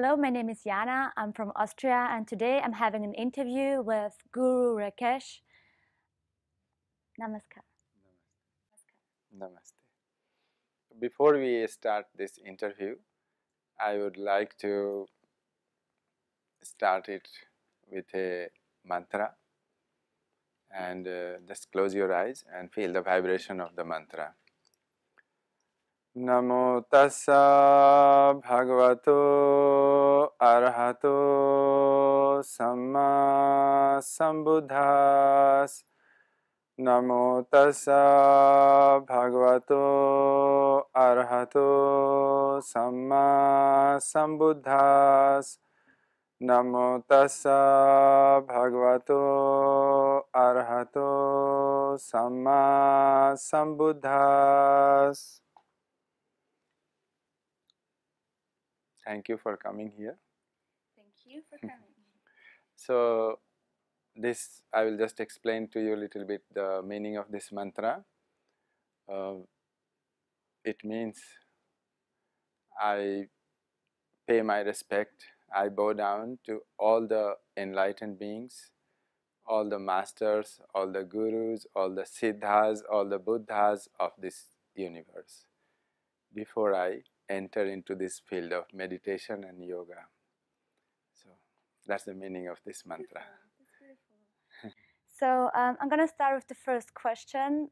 Hello, my name is Jana. I'm from Austria, and today I'm having an interview with Guru Rakesh. Namaskar. Namaste. Before we start this interview, I would like to start it with a mantra, and just close your eyes and feel the vibration of the mantra. Namo tassa bhagavato arahato samma sambuddhas. Namo tassa bhagavato arahato samma sambuddhas. Namo tassa bhagavato arahato samma sambuddhas. Thank you for coming here. Thank you for coming. So, this I will just explain to you a little bit the meaning of this mantra. It means I pay my respect, I bow down to all the enlightened beings, all the masters, all the gurus, all the siddhas, all the buddhas of this universe before I enter into this field of meditation and yoga. So that's the meaning of this mantra. That's beautiful. So I'm going to start with the first question.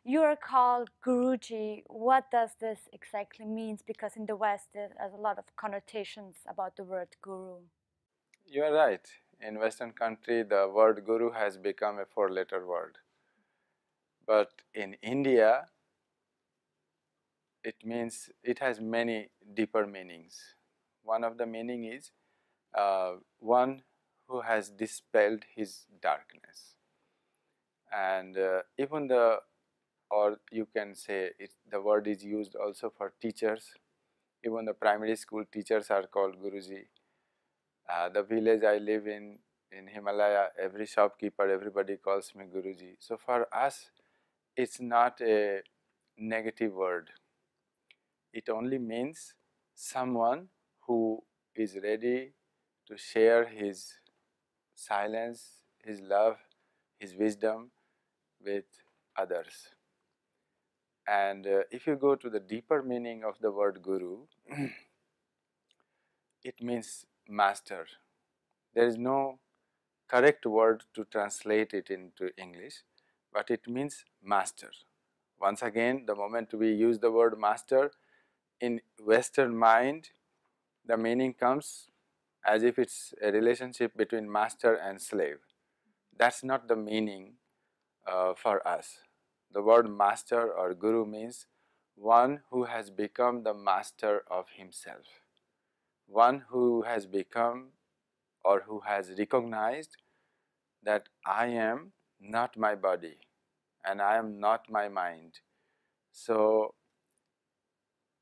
You are called Guruji. What does this exactly mean? Because in the West there's a lot of connotations about the word guru. You are right. In Western country, the word guru has become a four-letter word. But in India, it means, it has many deeper meanings. One of the meaning is one who has dispelled his darkness. And even the, or you can say the word is used also for teachers. Even the primary school teachers are called Guruji. The village I live in Himalaya, every shopkeeper, everybody calls me Guruji. So for us, it's not a negative word. It only means someone who is ready to share his silence, his love, his wisdom with others. And if you go to the deeper meaning of the word guru, it means master. There is no correct word to translate it into English, but it means master. Once again, the moment we use the word master, in Western mind, the meaning comes as if it's a relationship between master and slave. That's not the meaning for us. The word master or guru means one who has become the master of himself, one who has become or who has recognized that I am not my body and I am not my mind. So,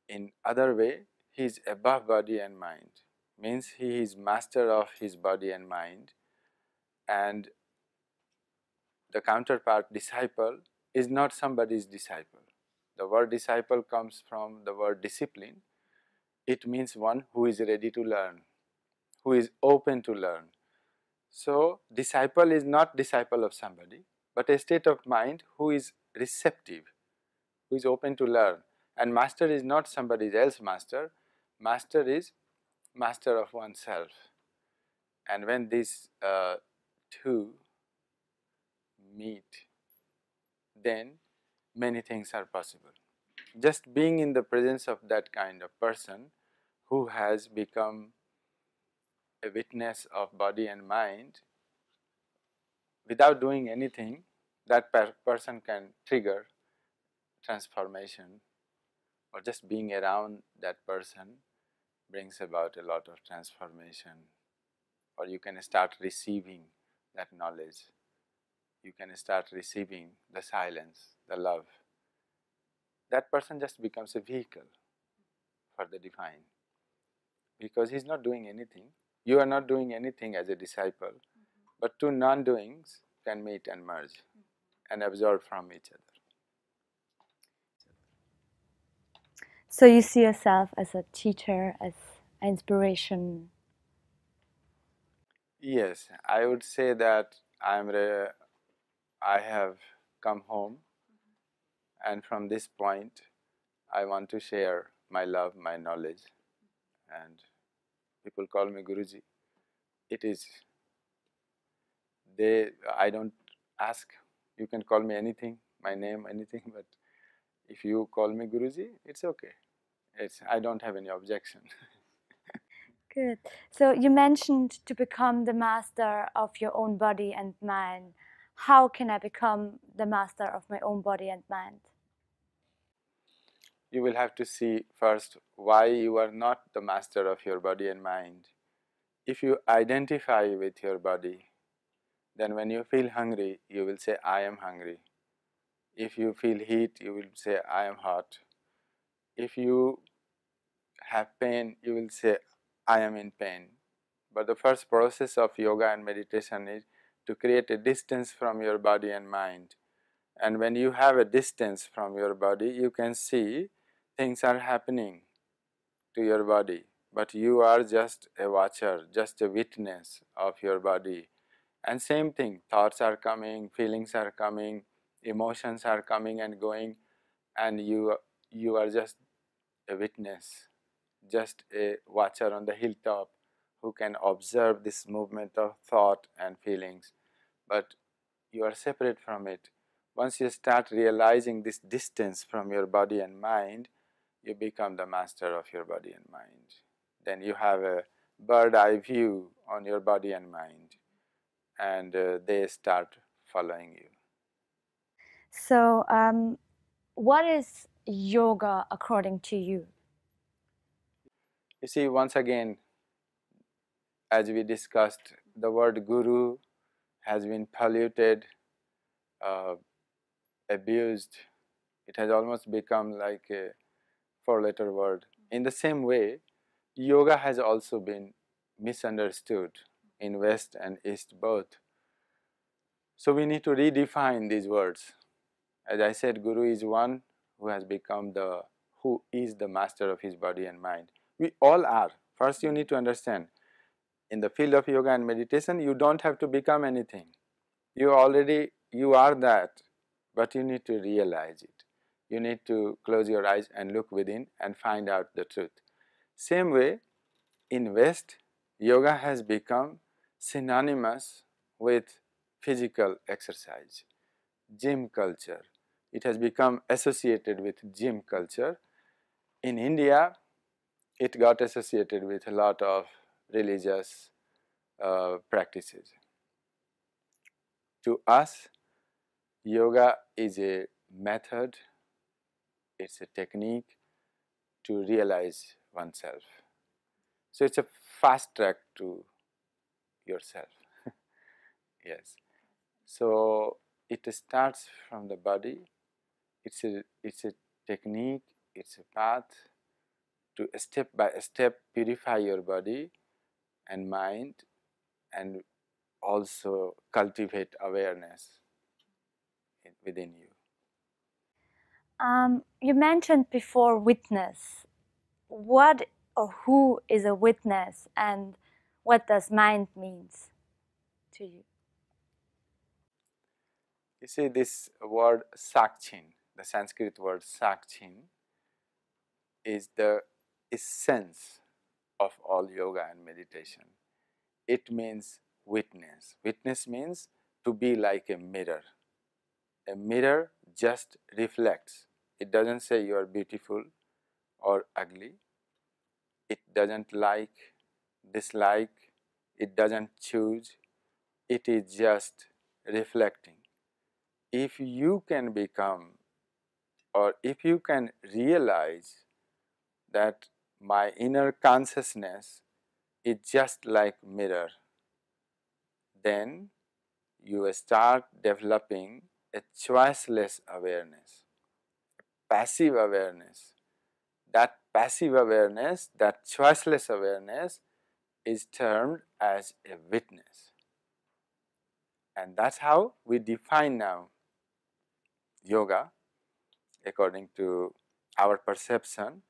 in other way, he is above body and mind, means he is master of his body and mind, and the counterpart disciple is not somebody's disciple. The word disciple comes from the word discipline. It means one who is ready to learn, who is open to learn. So, disciple is not disciple of somebody, but a state of mind who is receptive, who is open to learn. And master is not somebody else's master, master is master of oneself. And when these two meet, then many things are possible. Just being in the presence of that kind of person who has become a witness of body and mind, without doing anything, that person can trigger transformation, or just being around that person brings about a lot of transformation. Or you can start receiving that knowledge, you can start receiving the silence, the love. That person just becomes a vehicle for the divine, because he is not doing anything. You are not doing anything as a disciple, but two non-doings can meet and merge and absorb from each other. So you see yourself as a teacher, as inspiration? Yes, I would say that I have come home, and from this point, I want to share my love, my knowledge, and people call me Guruji. It is I don't ask. You can call me anything, my name, anything, but if you call me Guruji, it's okay. I don't have any objection. Good. So you mentioned to become the master of your own body and mind. How can I become the master of my own body and mind? You will have to see first why you are not the master of your body and mind. If you identify with your body, then when you feel hungry, you will say, I am hungry. If you feel heat, you will say, I am hot. If you have pain, you will say, I am in pain. But the first process of yoga and meditation is to create a distance from your body and mind. And when you have a distance from your body, you can see things are happening to your body, but you are just a watcher, just a witness of your body. And same thing, thoughts are coming, feelings are coming, emotions are coming and going, and you are just a witness, just a watcher on the hilltop who can observe this movement of thought and feelings, but you are separate from it. Once you start realizing this distance from your body and mind, you become the master of your body and mind. Then you have a bird eye view on your body and mind, and they start following you. So, what is yoga according to you? You see, once again, as we discussed, the word guru has been polluted, uh, abused. It has almost become like a four-letter word. In the same way, yoga has also been misunderstood in West and East both. So we need to redefine these words. As I said, Guru is one who has become who is the master of his body and mind. We all are. First, you need to understand, in the field of yoga and meditation, you don't have to become anything. You are that, but you need to realize it. You need to close your eyes and look within and find out the truth. Same way, in West, yoga has become synonymous with physical exercise, gym culture. It has become associated with gym culture. In India, it got associated with a lot of religious practices. To us, yoga is a method, it's a technique to realize oneself. So it's a fast track to yourself. Yes. So it starts from the body. It's a technique, it's a path to step by step purify your body and mind, and also cultivate awareness within you. You mentioned before witness. What or who is a witness, and what does mind means to you? You see, this word sakchin, the Sanskrit word sakchin, is the essence of all yoga and meditation. It means witness. Witness means to be like a mirror. A mirror just reflects. It doesn't say you are beautiful or ugly. It doesn't like, dislike. It doesn't choose. It is just reflecting. If you can become, or if you can realize that my inner consciousness is just like mirror, then you start developing a choiceless awareness, passive awareness. That passive awareness, that choiceless awareness is termed as a witness. And that's how we define now yoga according to our perception.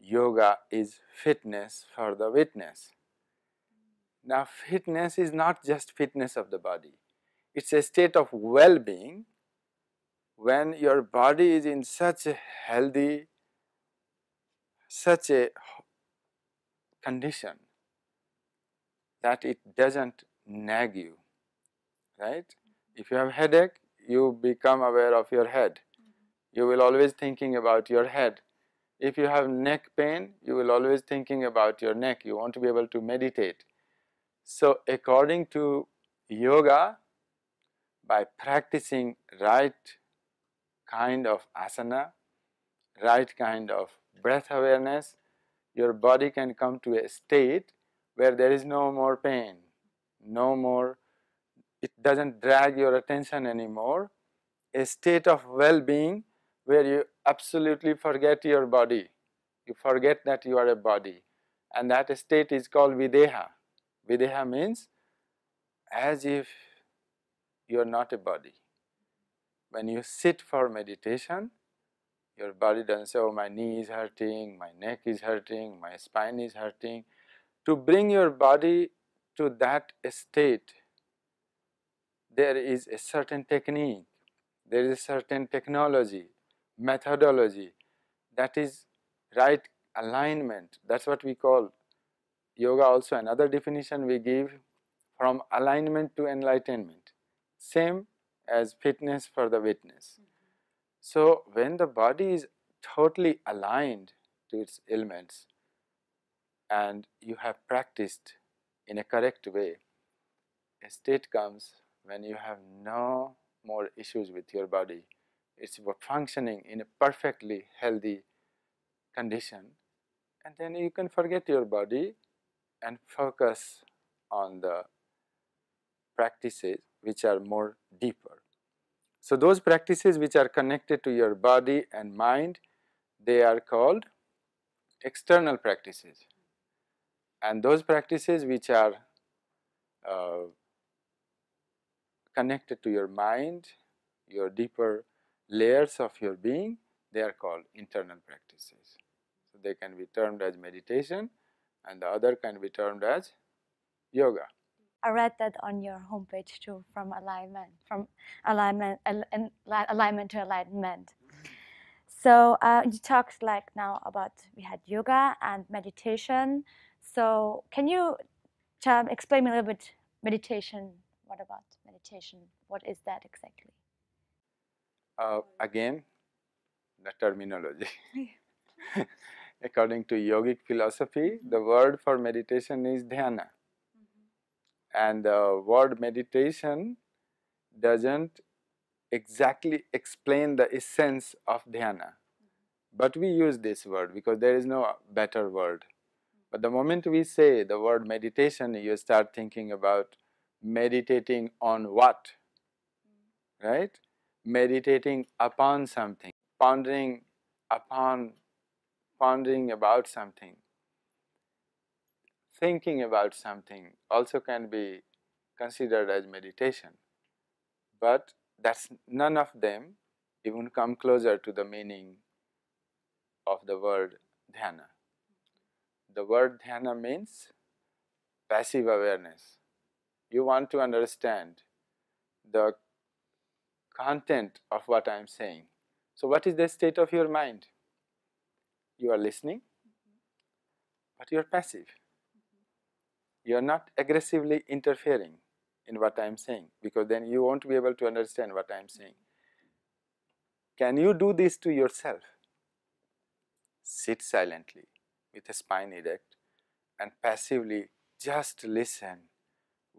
yoga is fitness for the witness. Now, fitness is not just fitness of the body, it's a state of well-being when your body is in such a healthy, such a condition that it doesn't nag you, right? If you have headache, you become aware of your head. You will always thinking about your head. If you have neck pain, you will always thinking about your neck. You want to be able to meditate. So according to yoga, by practicing right kind of asana, right kind of breath awareness, your body can come to a state where there is no more pain, no more, it doesn't drag your attention anymore, a state of well-being where you absolutely forget your body, you forget that you are a body, and that state is called videha. Videha means as if you are not a body. When you sit for meditation, your body doesn't say, oh, my knee is hurting, my neck is hurting, my spine is hurting. To bring your body to that state, there is a certain technique, there is a certain technology, methodology, that is right alignment. That's what we call yoga. Also, another definition we give, from alignment to enlightenment, same as fitness for the witness. So when the body is totally aligned to its elements and you have practiced in a correct way, a state comes when you have no more issues with your body. It's functioning in a perfectly healthy condition, and then you can forget your body and focus on the practices which are more deeper. So those practices which are connected to your body and mind, they are called external practices, and those practices which are uh, connected to your mind, your deeper layers of your being, they are called internal practices. So they can be termed as meditation, and the other can be termed as yoga. I read that on your homepage too, from alignment to enlightenment. So you talked like now about, we had yoga and meditation. So can you explain a little bit meditation? What about meditation? What is that exactly? Again, the terminology. According to yogic philosophy, the word for meditation is dhyana. And the word meditation doesn't exactly explain the essence of dhyana. But we use this word because there is no better word. But the moment we say the word meditation, you start thinking about meditating on what, right? Meditating upon something, pondering upon, pondering about something, thinking about something also can be considered as meditation. But that's, none of them even come closer to the meaning of the word dhyana. The word dhyana means passive awareness. You want to understand the content of what I am saying. So what is the state of your mind? You are listening, but you are passive. You are not aggressively interfering in what I am saying, because then you won't be able to understand what I am saying. Can you do this to yourself? Sit silently with a spine erect and passively just listen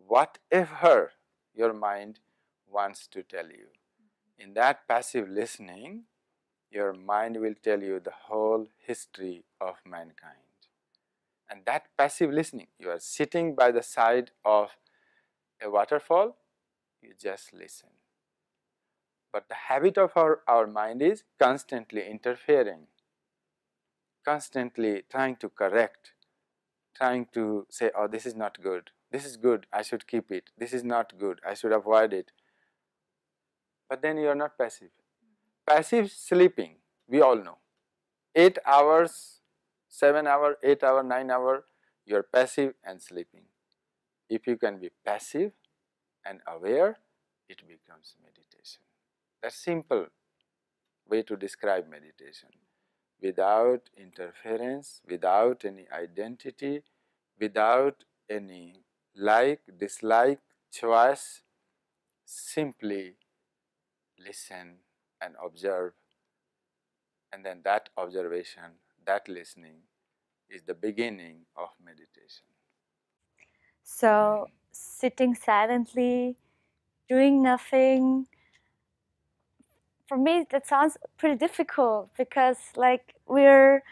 whatever your mind wants to tell you. In that passive listening, your mind will tell you the whole history of mankind. And that passive listening, you are sitting by the side of a waterfall, you just listen. But the habit of our mind is constantly interfering, constantly trying to correct, trying to say, oh, this is not good, this is good, I should keep it, this is not good, I should avoid it. But then you are not passive. Passive sleeping, we all know. 8 hours 7 hour, 8 hour, 9 hour, you are passive and sleeping. If you can be passive and aware, it becomes meditation. That's simple way to describe meditation. Without interference, without any identity, without any like, dislike, choice, simply listen and observe, and then that observation, that listening is the beginning of meditation. So sitting silently, doing nothing, for me that sounds pretty difficult because like we're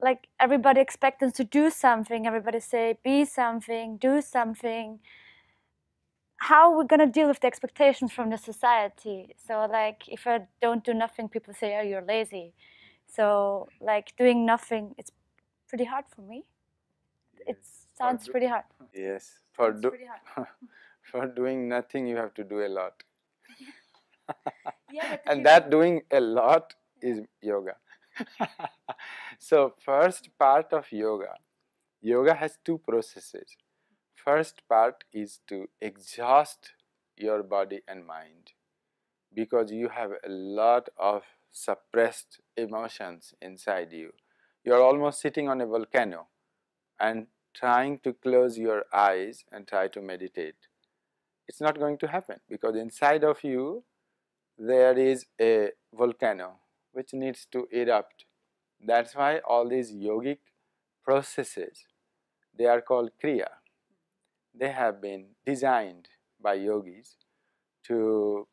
like everybody expects us to do something, everybody say be something, do something. How are we gonna deal with the expectations from the society? So like if I don't do nothing, people say, oh, you're lazy. So like doing nothing, it's pretty hard for me. It sounds pretty hard. Yes, Pretty hard. for doing nothing you have to do a lot. Yeah, And that doing a lot is yoga. So first part of yoga, yoga has two processes. First part is to exhaust your body and mind, because you have a lot of suppressed emotions inside you. You are almost sitting on a volcano and trying to close your eyes and try to meditate. It's not going to happen, because inside of you there is a volcano which needs to erupt. That's why all these yogic processes, they are called kriya. They have been designed by yogis to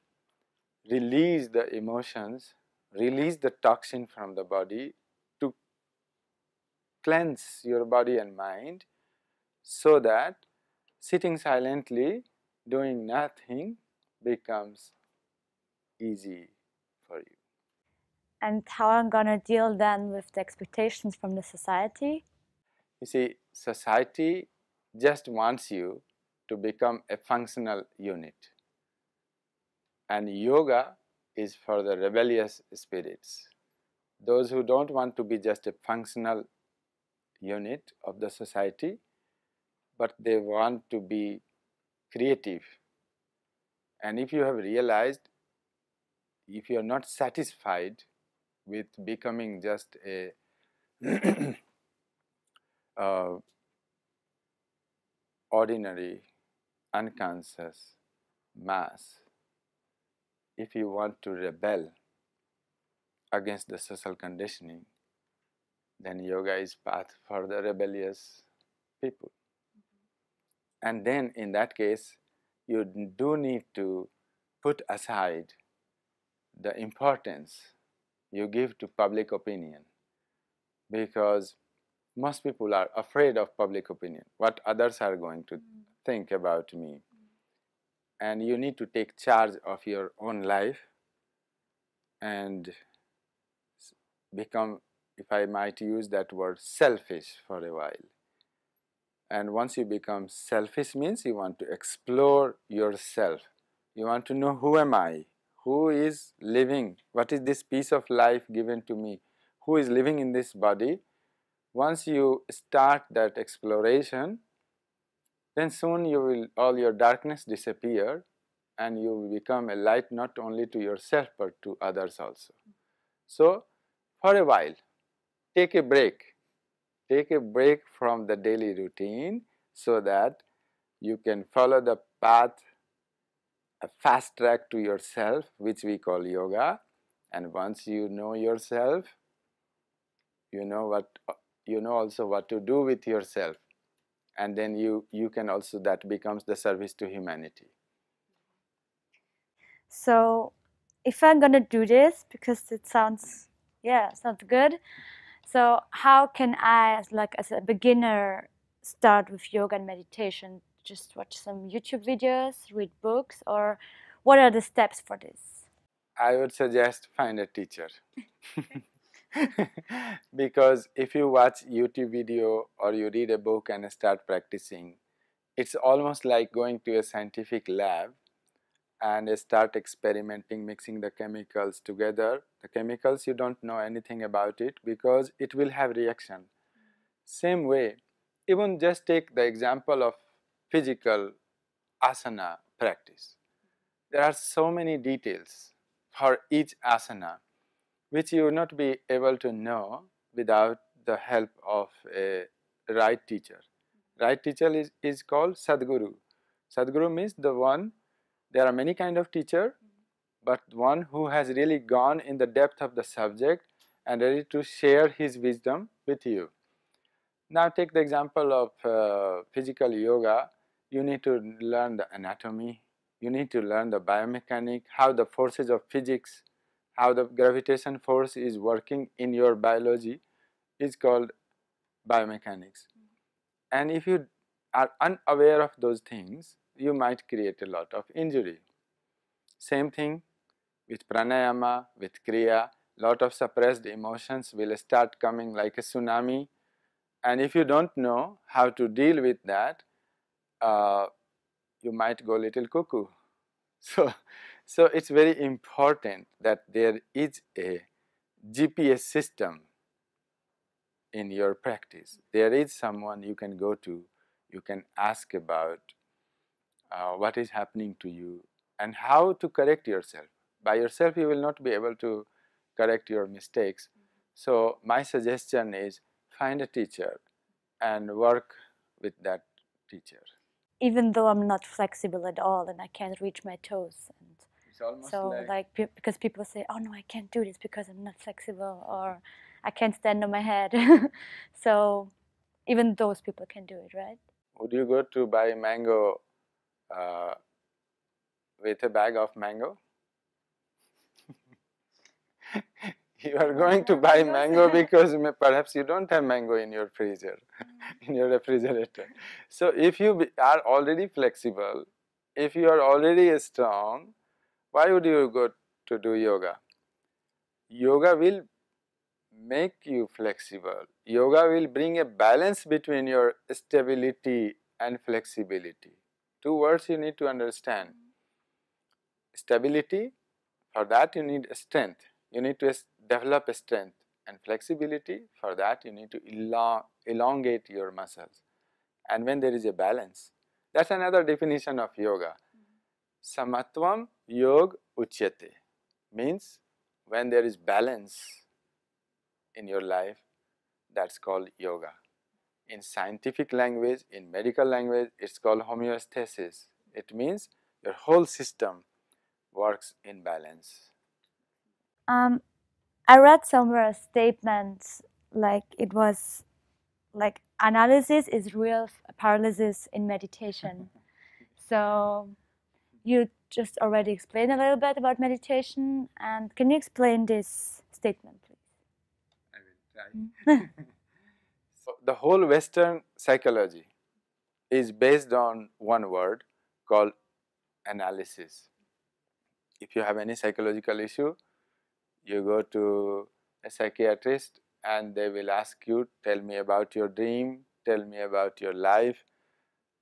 release the emotions, release the toxin from the body, to cleanse your body and mind, so that sitting silently, doing nothing becomes easy for you. And how I'm gonna deal then with the expectations from the society? You see, society just wants you to become a functional unit, and yoga is for the rebellious spirits, those who don't want to be just a functional unit of the society, but they want to be creative. And if you have realized, if you are not satisfied with becoming just a ordinary, unconscious mass, if you want to rebel against the social conditioning, then yoga is path for the rebellious people. And then in that case, you do need to put aside the importance you give to public opinion, because most people are afraid of public opinion, what others are going to think about me. And you need to take charge of your own life and become, if I might use that word, selfish for a while. And once you become selfish, means you want to explore yourself. You want to know, who am I? Who is living? What is this piece of life given to me? Who is living in this body? Once you start that exploration, then soon you will, all your darkness disappear, and you will become a light not only to yourself but to others also. So for a while, take a break. Take a break from the daily routine, so that you can follow the path, a fast track to yourself, which we call yoga. And once you know yourself, you know also what to do with yourself, and then you can also, that becomes the service to humanity. So if I'm gonna do this, because it sounds, yeah, sounds good. So how can I, as a beginner, start with yoga and meditation? Just watch some YouTube videos, read books, or what are the steps for this? I would suggest find a teacher. Because if you watch YouTube video or you read a book and start practicing, it's almost like going to a scientific lab and start experimenting, mixing the chemicals together. The chemicals, you don't know anything about it, because it will have reaction. Same way, even just take the example of physical asana practice. There are so many details for each asana which you will not be able to know without the help of a right teacher. Right teacher is called Sadguru. Sadguru means the one, there are many kind of teacher, but one who has really gone in the depth of the subject and ready to share his wisdom with you. Now take the example of physical yoga. You need to learn the anatomy, you need to learn the biomechanics, how the forces of physics, how the gravitation force is working in your biology is called biomechanics. And if you are unaware of those things, you might create a lot of injury. Same thing with pranayama, with kriya, lot of suppressed emotions will start coming like a tsunami. And if you don't know how to deal with that, you might go little cuckoo. So it's very important that there is a GPS system in your practice. There is someone you can go to, you can ask about what is happening to you and how to correct yourself. By yourself you will not be able to correct your mistakes. So my suggestion is find a teacher and work with that teacher. Even though I'm not flexible at all and I can't reach my toes. And It's almost so like because people say, oh no, I can't do this because I'm not flexible, or I can't stand on my head. So even those people can do it, right? would you go to buy mango with a bag of mango? You are going to buy mango because perhaps you don't have mango in your freezer, in your refrigerator. So if you are already flexible, if you are already strong, why would you go to do yoga? Yoga will make you flexible. Yoga will bring a balance between your stability and flexibility. Two words you need to understand. Stability, for that you need strength. You need to develop strength, and flexibility, for that you need to elongate your muscles. And when there is a balance, that's another definition of yoga. Samatvam yog uchyate, means when there is balance in your life, that's called yoga. In scientific language, in medical language, it's called homeostasis. It means your whole system works in balance. I read somewhere a statement like it was like analysis is real paralysis in meditation. So you just already explained a little bit about meditation, and can you explain this statement, please? I will try. So the whole Western psychology is based on one word called analysis. If you have any psychological issue, you go to a psychiatrist and they will ask you, tell me about your dream, tell me about your life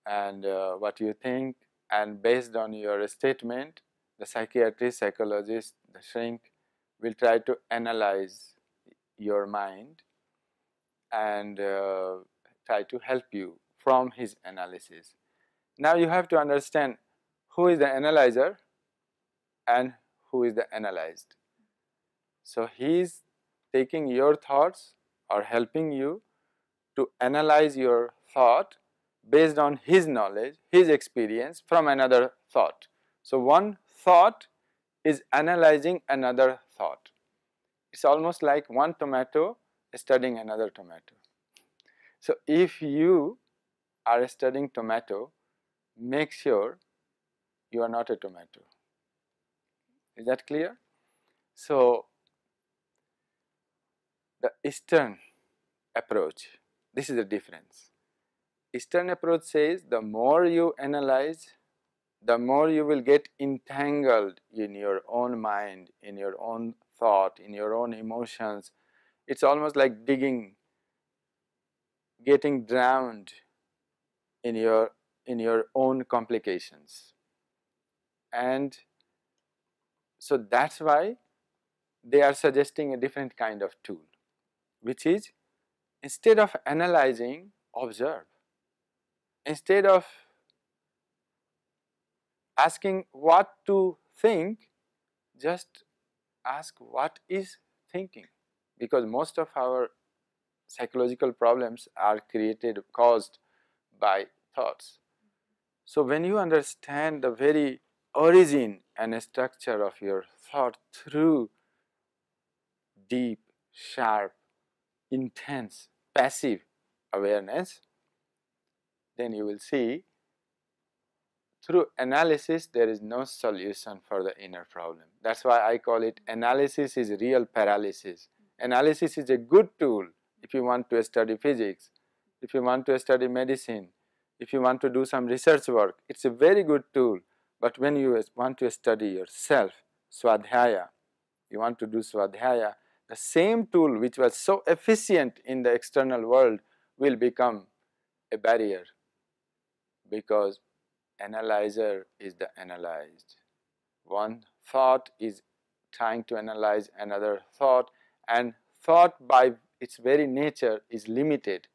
and what you think, and based on your statement, the psychiatrist, psychologist, the shrink will try to analyze your mind and try to help you from his analysis. Now you have to understand who is the analyzer and who is the analyzed. So he is taking your thoughts or helping you to analyze your thought based on his knowledge, his experience from another thought. So one thought is analyzing another thought. It's almost like one tomato studying another tomato. So if you are studying tomato, make sure you are not a tomato. Is that clear? So the Eastern approach, this is the difference. Eastern approach says the more you analyze, the more you will get entangled in your own mind, in your own thought, in your own emotions. It's almost like digging, getting drowned in your own complications. And so that's why they are suggesting a different kind of tool, which is Instead of analyzing, observe. Instead of asking what to think, just ask what is thinking, because most of our psychological problems are caused by thoughts. So when you understand the very origin and structure of your thought through deep, sharp, intense, passive awareness, then you will see through analysis there is no solution for the inner problem. That's why I call it analysis is real paralysis. Analysis is a good tool if you want to study physics, if you want to study medicine, if you want to do some research work. It's a very good tool. But when you want to study yourself, swadhyaya, you want to do swadhyaya, the same tool which was so efficient in the external world will become a barrier, because analyzer is the analyzed. One thought is trying to analyze another thought, and thought by its very nature is limited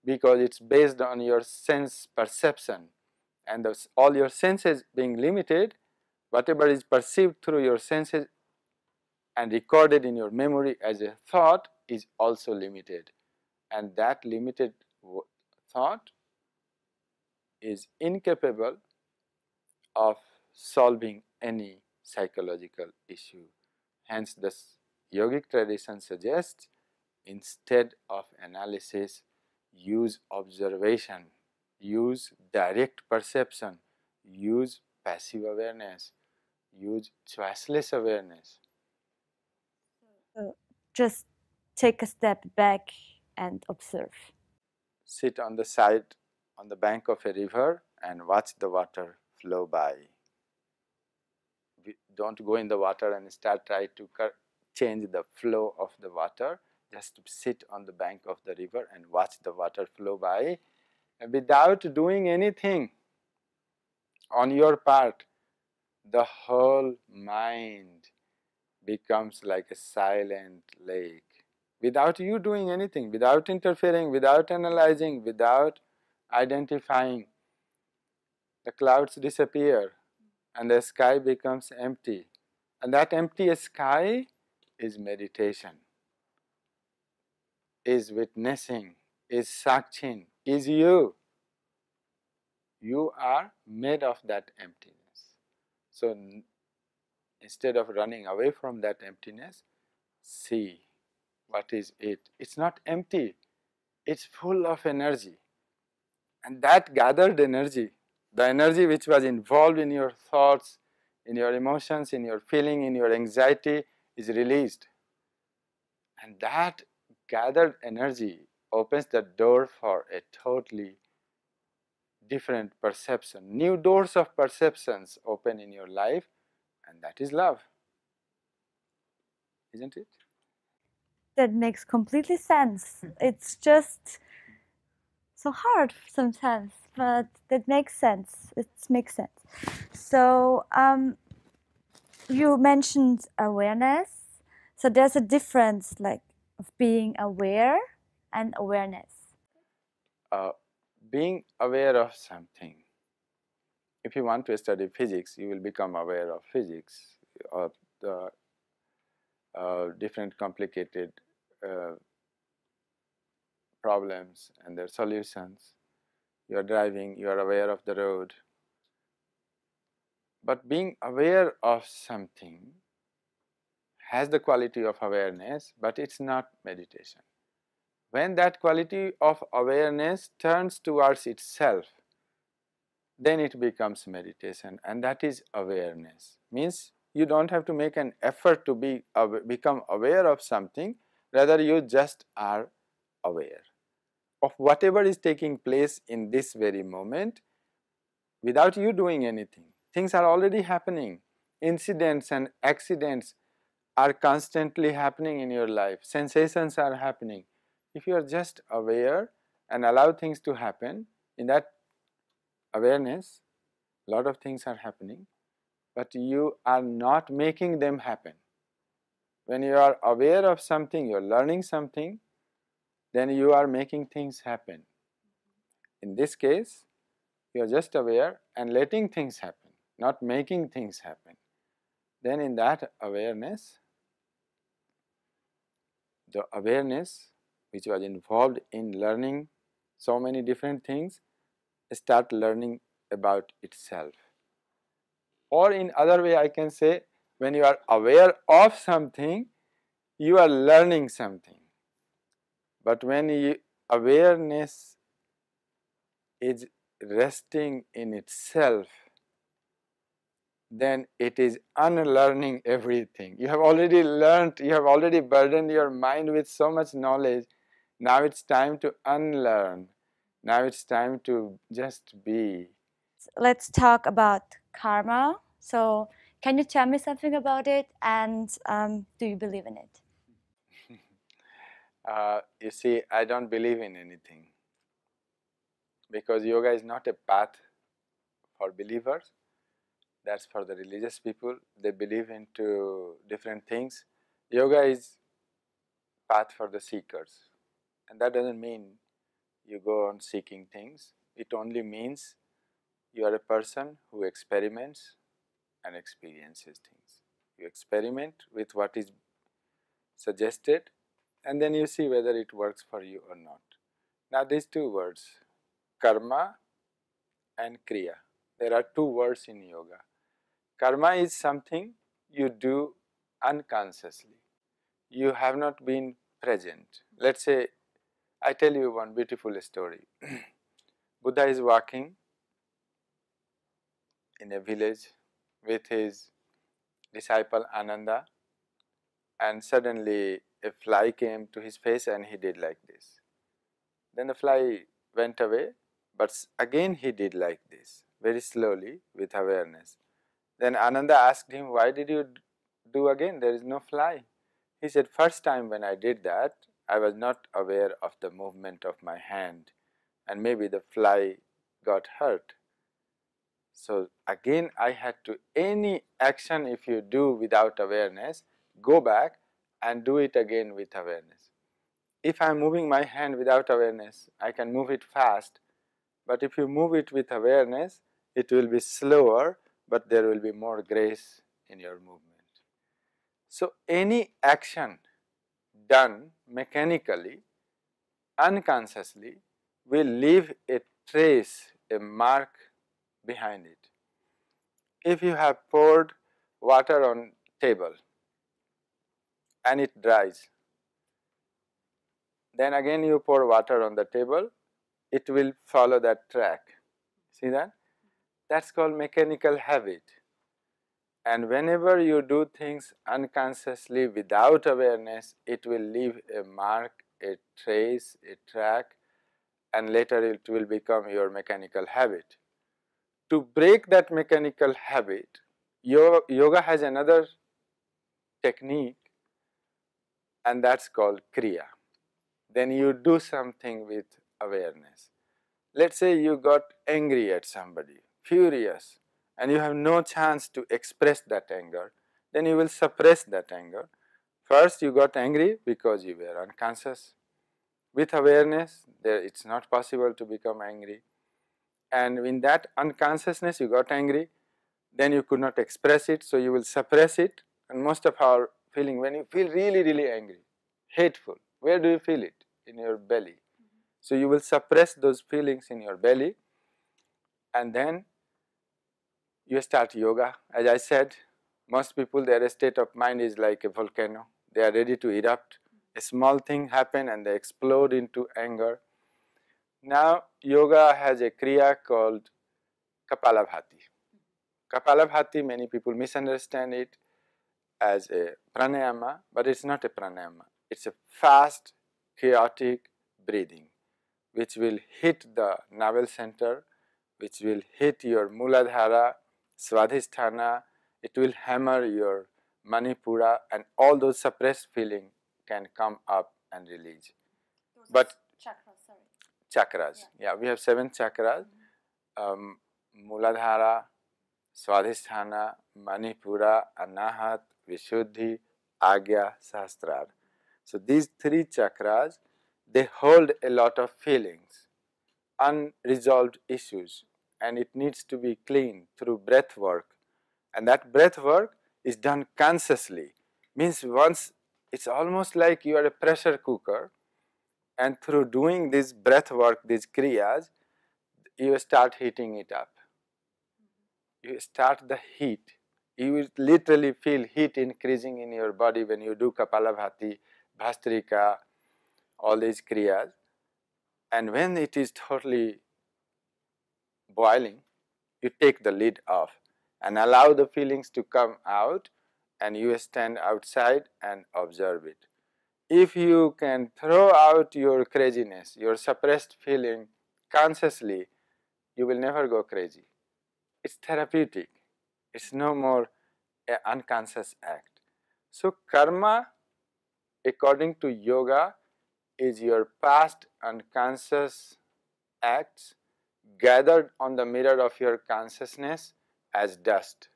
because it's based on your sense perception, and all your senses being limited, whatever is perceived through your senses and recorded in your memory as a thought is also limited, and that limited thought is incapable of solving any psychological issue. Hence, the yogic tradition suggests instead of analysis, use observation, use direct perception, use passive awareness, use choiceless awareness. Just take a step back and observe. Sit on the side, on the bank of a river and watch the water flow by. Don't go in the water and start trying to change the flow of the water. Just sit on the bank of the river and watch the water flow by, and without doing anything on your part, the whole mind becomes like a silent lake. Without you doing anything, without interfering, without analyzing, without identifying, the clouds disappear and the sky becomes empty. And that empty sky is meditation, is witnessing, is sakchin, is you. You are made of that emptiness. So instead of running away from that emptiness, see what is it. It's not empty, it's full of energy. And that gathered energy, the energy which was involved in your thoughts, in your emotions, in your feeling, in your anxiety, is released. And that gathered energy opens the door for a totally different perception. New doors of perceptions open in your life, and that is love. Isn't it? That makes completely sense. It's just so hard sometimes, but that makes sense. It makes sense. So you mentioned awareness. So there's a difference, like, of being aware and awareness. Being aware of something. If you want to study physics, you will become aware of physics, of the different complicated problems and their solutions. You are driving, you are aware of the road. But being aware of something has the quality of awareness, but it's not meditation. When that quality of awareness turns towards itself, then it becomes meditation, and that is awareness. Means you don't have to make an effort to become aware of something, rather you just are aware of whatever is taking place in this very moment without you doing anything. Things are already happening. Incidents and accidents are constantly happening in your life. Sensations are happening. If you are just aware and allow things to happen, in that awareness, a lot of things are happening, but you are not making them happen. When you are aware of something, you are learning something, then you are making things happen. In this case, you are just aware and letting things happen, not making things happen. Then in that awareness, the awareness which was involved in learning so many different things start learning about itself. Or in other way I can say, when you are aware of something, you are learning something. But when awareness is resting in itself, then it is unlearning everything. You have already learned, you have already burdened your mind with so much knowledge. Now it's time to unlearn. Now it's time to just be. Let's talk about karma. So, can you tell me something about it, and do you believe in it? You see, I don't believe in anything, because yoga is not a path for believers. That's for the religious people. They believe into different things. Yoga is path for the seekers, and that doesn't mean you go on seeking things. It only means you are a person who experiments and experiences things. You experiment with what is suggested, and then you see whether it works for you or not. Now these two words, karma and kriya, there are two words in yoga. Karma is something you do unconsciously. You have not been present. Let's say, I tell you one beautiful story. Buddha is walking in a village with his disciple Ananda, and suddenly a fly came to his face and he did like this. Then the fly went away, but again he did like this, very slowly with awareness. Then Ananda asked him, why did you do again? There is no fly. He said, first time when I did that, I was not aware of the movement of my hand, and maybe the fly got hurt. So again I had to, any action if you do without awareness, go back and do it again with awareness. If I am moving my hand without awareness, I can move it fast, but if you move it with awareness, it will be slower, but there will be more grace in your movement. So any action done mechanically, unconsciously, will leave a trace, a mark behind it. If you have poured water on table and it dries, then again you pour water on the table, it will follow that track. See that? That's called mechanical habit. And whenever you do things unconsciously without awareness, it will leave a mark, a trace, a track, and later it will become your mechanical habit. To break that mechanical habit, yoga has another technique, and that's called kriya. Then you do something with awareness. Let's say you got angry at somebody, furious, and you have no chance to express that anger, then you will suppress that anger. First you got angry because you were unconscious. With awareness, it's not possible to become angry. And in that unconsciousness you got angry, then you could not express it, so you will suppress it. And most of our feeling, when you feel really, really angry, hateful, where do you feel it? In your belly. So you will suppress those feelings in your belly, and then you start yoga. As I said, most people, their state of mind is like a volcano. They are ready to erupt. A small thing happen and they explode into anger. Now yoga has a kriya called Kapalabhati. Kapalabhati, many people misunderstand it as a pranayama, but it's not a pranayama. It's a fast, chaotic breathing, which will hit the navel center, which will hit your Muladhara, Svadhisthana, it will hammer your Manipura, and all those suppressed feelings can come up and release. But chakras, yeah, we have 7 chakras, Muladhara, Svadhisthana, Manipura, Anahat, Vishuddhi, Agya, Sahasrara. So these 3 chakras, they hold a lot of feelings, unresolved issues, and it needs to be cleaned through breath work. And that breath work is done consciously. Means once, it's almost like you are a pressure cooker, and through doing this breath work, these kriyas, you start heating it up. You start the heat. You will literally feel heat increasing in your body when you do Kapalabhati, Bhastrika, all these kriyas. And when it is totally boiling, you take the lid off and allow the feelings to come out, and you stand outside and observe it. If you can throw out your craziness, your suppressed feeling consciously, you will never go crazy. It's therapeutic. It's no more an unconscious act. So karma, according to yoga, is your past unconscious acts gathered on the mirror of your consciousness as dust.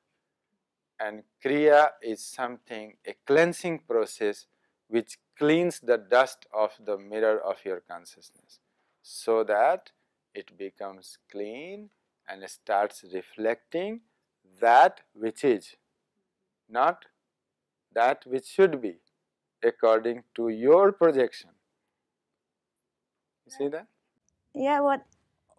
And kriya is something, a cleansing process which cleans the dust of the mirror of your consciousness, so that it becomes clean and starts reflecting that which is, not that which should be, according to your projection. You see that? Yeah, what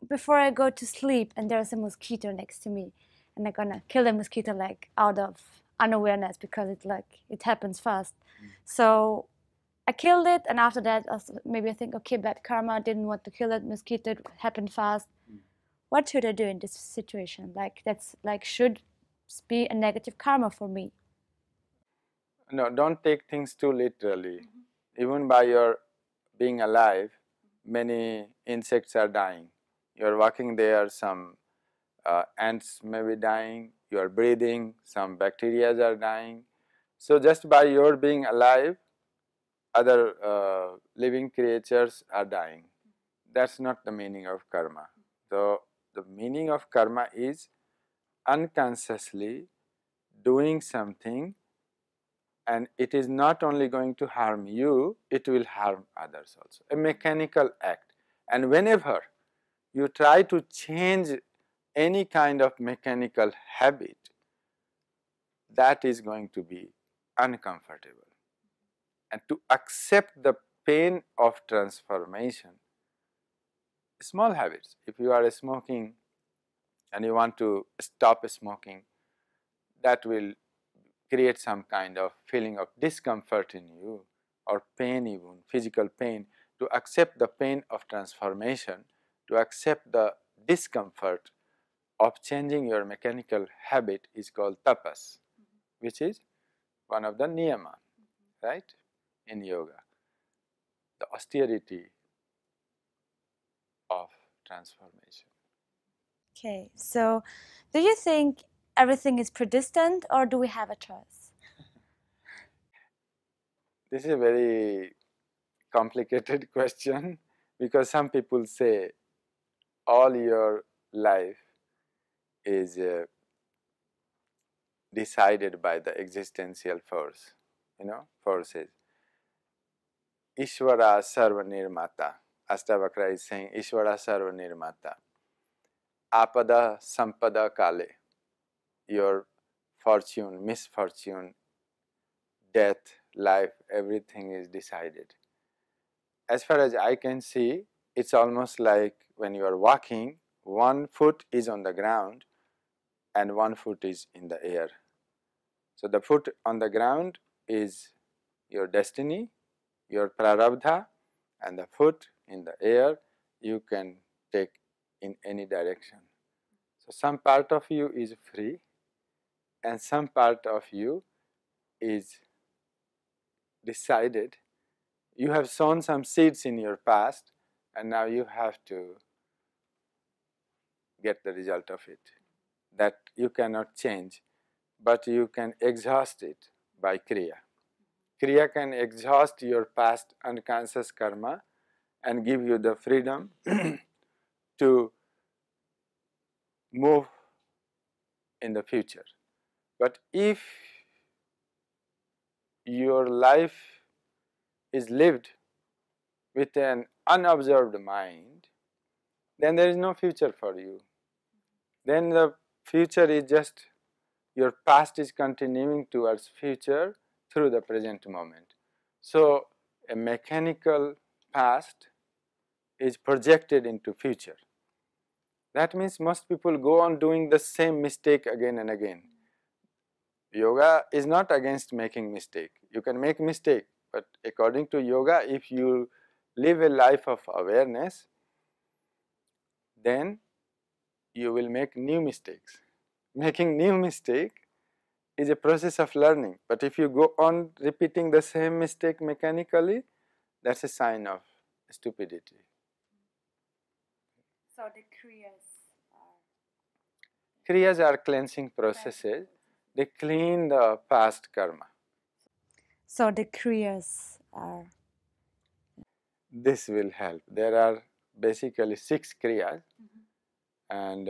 before I go to sleep and there's a mosquito next to me and I'm gonna kill the mosquito like out of unawareness because it happens fast. So I killed it, and after that maybe I think, okay, bad karma, didn't want to kill that mosquito, it happened fast. What should I do in this situation? Like that's like should be a negative karma for me. No, don't take things too literally. Even by your being alive, many insects are dying. You are walking there, some ants may be dying, you are breathing, some bacteria are dying. So just by your being alive, other living creatures are dying. That's not the meaning of karma. So the meaning of karma is unconsciously doing something, and it is not only going to harm you, it will harm others also. A mechanical act. And whenever you try to change any kind of mechanical habit, that is going to be uncomfortable. And to accept the pain of transformation, small habits, if you are smoking and you want to stop smoking, that will create some kind of feeling of discomfort in you, or pain, even physical pain. To accept the pain of transformation, to accept the discomfort of changing your mechanical habit is called tapas, which is one of the niyama, right, in yoga, the austerity of transformation. Okay, so do you think everything is predestined or do we have a choice? This is a very complicated question, because some people say all your life is decided by the existential force, forces. Ishvara Sarva Nirmata. Ashtavakra is saying Ishvara Sarva Nirmata. Apada Sampada Kale. Your fortune, misfortune, death, life, everything is decided. As far as I can see, it's almost like when you are walking, one foot is on the ground and one foot is in the air. So the foot on the ground is your destiny, your prarabdha, and the foot in the air you can take in any direction. So some part of you is free and some part of you is decided. You have sown some seeds in your past and now you have to get the result of it. That you cannot change, but you can exhaust it by kriya. Kriya can exhaust your past unconscious karma and give you the freedom to move in the future. But if your life is lived with an unobserved mind, then there is no future for you. Then the future is just your past is continuing towards future through the present moment. So a mechanical past is projected into future. That means most people go on doing the same mistake again and again. Yoga is not against making mistake. You can make mistake, but according to yoga, if you live a life of awareness, then you will make new mistakes. Making new mistake is a process of learning, but if you go on repeating the same mistake mechanically, that's a sign of stupidity. So the Kriyas are cleansing processes. They clean the past karma. So the kriyas are. This will help. There are basically 6 kriyas, and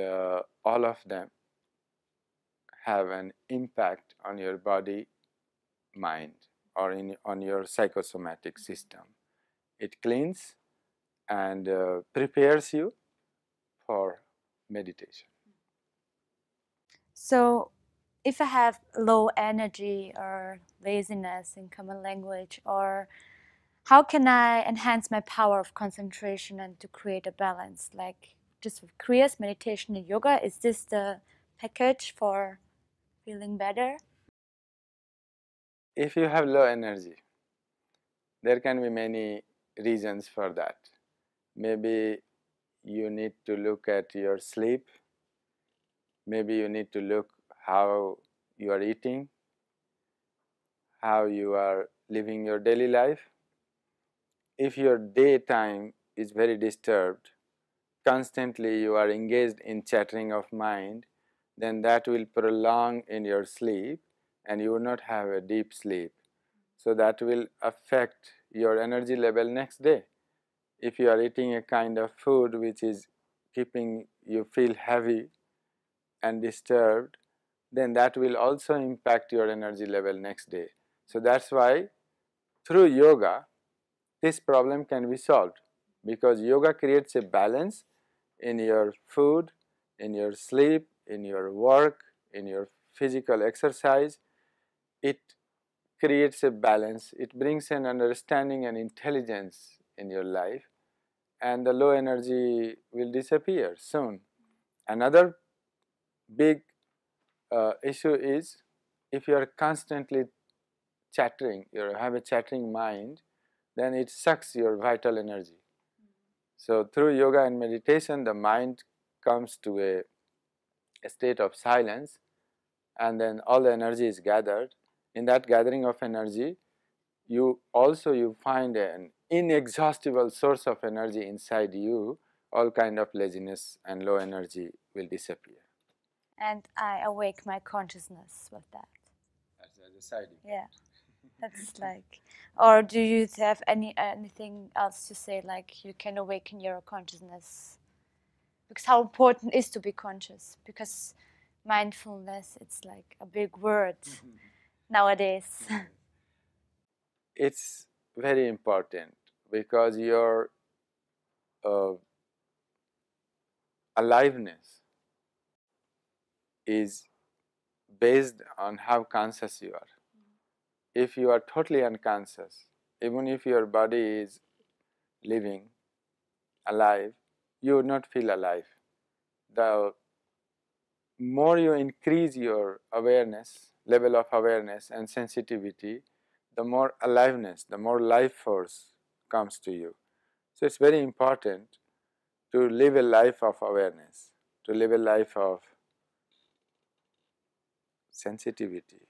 all of them have an impact on your body, mind, or on your psychosomatic system. It cleans and prepares you for meditation. So if I have low energy or laziness in common language, or how can I enhance my power of concentration and to create a balance? Like just with kriyas, meditation, and yoga, is this the package for feeling better? If you have low energy, there can be many reasons for that. Maybe you need to look at your sleep. Maybe you need to look how you are eating, how you are living your daily life. If your daytime is very disturbed, constantly you are engaged in chattering of mind, then that will prolong in your sleep and you will not have a deep sleep. So that will affect your energy level next day. If you are eating a kind of food which is keeping you feel heavy and disturbed, then that will also impact your energy level next day. So that's why through yoga, this problem can be solved, because yoga creates a balance in your food, in your sleep, in your work, in your physical exercise. It creates a balance, it brings an understanding and intelligence in your life, and the low energy will disappear soon. Another big issue is if you are constantly chattering, you have a chattering mind, then it sucks your vital energy. So through yoga and meditation, the mind comes to a state of silence, and then all the energy is gathered. In that gathering of energy, you find an inexhaustible source of energy inside you. All kind of laziness and low energy will disappear. And I awake my consciousness with that. That's a side effect. Yeah, that's like. Or do you have anything else to say? Like you can awaken your consciousness, because how important is to be conscious? Because mindfulness, it's like a big word nowadays. It's very important because your aliveness is based on how conscious you are. If you are totally unconscious, even if your body is living, alive, you would not feel alive. The more you increase your awareness, level of awareness and sensitivity, the more aliveness, the more life force comes to you. So it's very important to live a life of awareness, to live a life of sensitivity,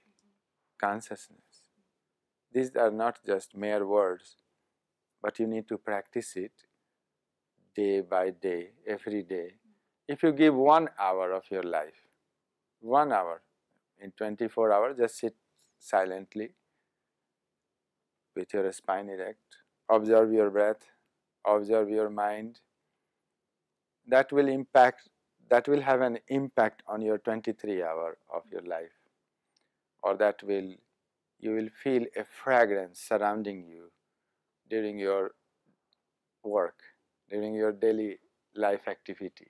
consciousness. These are not just mere words, but you need to practice it day by day, every day. If you give 1 hour of your life, 1 hour in 24 hours, just sit silently with your spine erect, observe your breath, observe your mind. That will have an impact on your 23 hour of your life, or you will feel a fragrance surrounding you during your work, during your daily life activity.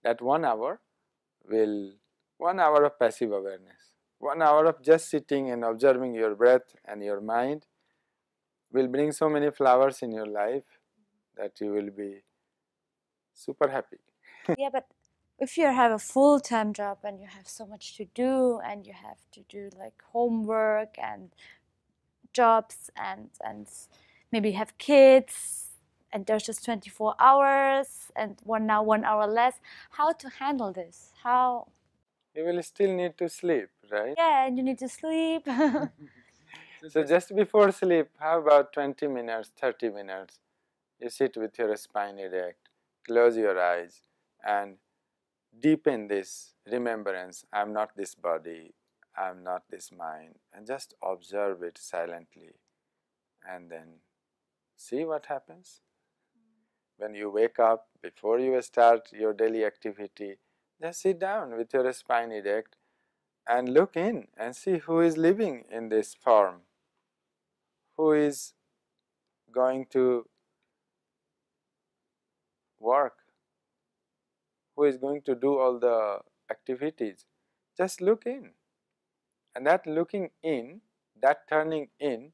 That 1 hour will, 1 hour of passive awareness, 1 hour of just sitting and observing your breath and your mind will bring so many flowers in your life that you will be super happy. Yeah, but if you have a full-time job and you have so much to do and you have to do like homework and jobs and maybe have kids and there's just 24 hours and 1 hour less, how to handle this? How? You will still need to sleep, right? Yeah, and you need to sleep. So just before sleep, how about 20 minutes, 30 minutes? You sit with your spine erect, close your eyes and deepen this remembrance. I am not this body, I am not this mind, and just observe it silently and then see what happens. When you wake up, before you start your daily activity, just sit down with your spine erect and look in and see who is living in this form, who is going to work, who is going to do all the activities. Just look in. And that looking in, that turning in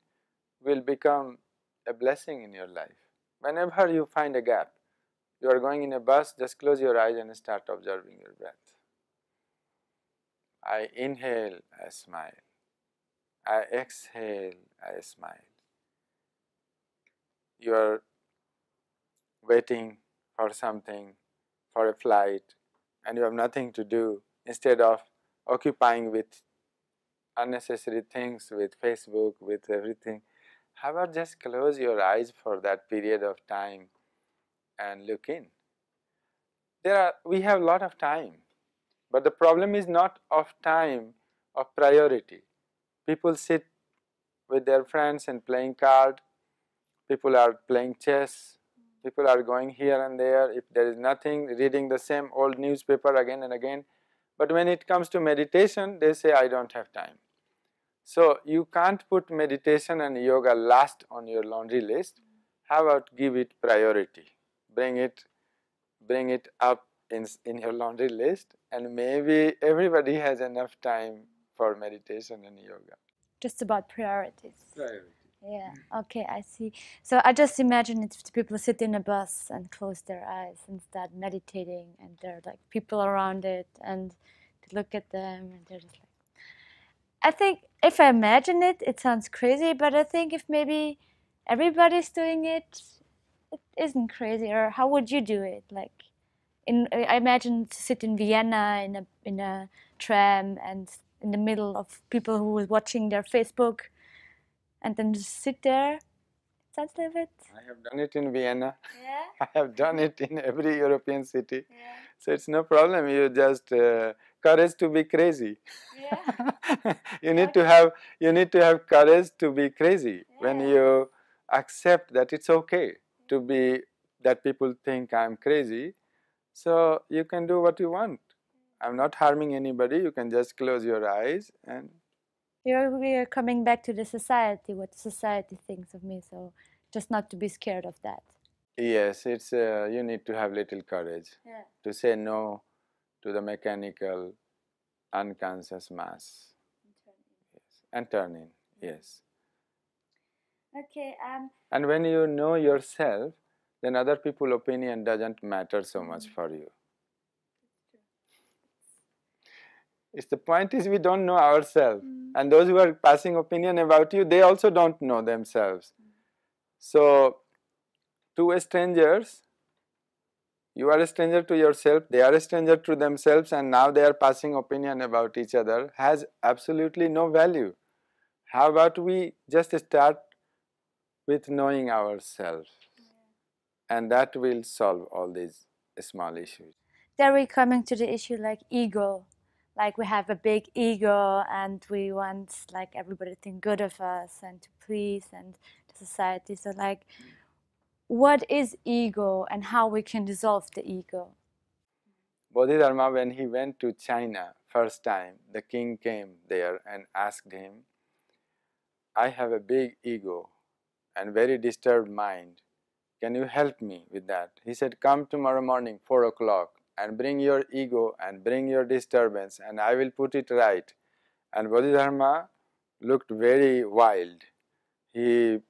will become a blessing in your life. Whenever you find a gap, you are going in a bus, just close your eyes and start observing your breath. I inhale, I smile. I exhale, I smile. You are waiting for something, for a flight, and you have nothing to do. Instead of occupying with unnecessary things, with Facebook, with everything, how about just close your eyes for that period of time and look in. We have a lot of time, but the problem is not of time, of priority. People sit with their friends and playing card, people are playing chess, people are going here and there, if there is nothing, reading the same old newspaper again and again. But when it comes to meditation, they say, I don't have time. So you can't put meditation and yoga last on your laundry list. How about give it priority? Bring it up in your laundry list, and maybe everybody has enough time for meditation and yoga. Just about priorities. Priority. Yeah, okay, I see. So I just imagine if people sit in a bus and close their eyes and start meditating and there are like people around it and they look at them and they're just like, I think if I imagine it, it sounds crazy, but I think if maybe everybody's doing it, it isn't crazy. Or how would you do it? Like, I imagine to sit in Vienna in a tram and in the middle of people who were watching their Facebook, and then just sit there. Sounds a little bit. I have done it in Vienna. Yeah. I have done it in every European city. Yeah. So it's no problem. You just courage to be crazy. Yeah. You need to have courage to be crazy. When you accept that it's okay to be, that people think I'm crazy, so you can do what you want. I'm not harming anybody. You can just close your eyes and. We are coming back to the society, what the society thinks of me. So just not to be scared of that. Yes, it's you need to have little courage to say no to the mechanical, unconscious mass. And turn in. Yes. Okay. And when you know yourself, then other people's opinion doesn't matter so much for you. It's the point is we don't know ourselves, and those who are passing opinion about you, they also don't know themselves. So, to strangers, you are a stranger to yourself, they are a stranger to themselves, and now they are passing opinion about each other, has absolutely no value. How about we just start with knowing ourselves, and that will solve all these small issues. There we coming to the issue like ego. Like we have a big ego and we want like everybody to think good of us and to please and the society. So like, what is ego and how we can dissolve the ego? Bodhidharma, when he went to China first time, the king came there and asked him, I have a big ego and very disturbed mind. can you help me with that? He said, come tomorrow morning 4 o'clock and bring your ego and bring your disturbance and I will put it right. And Bodhidharma looked very wild. He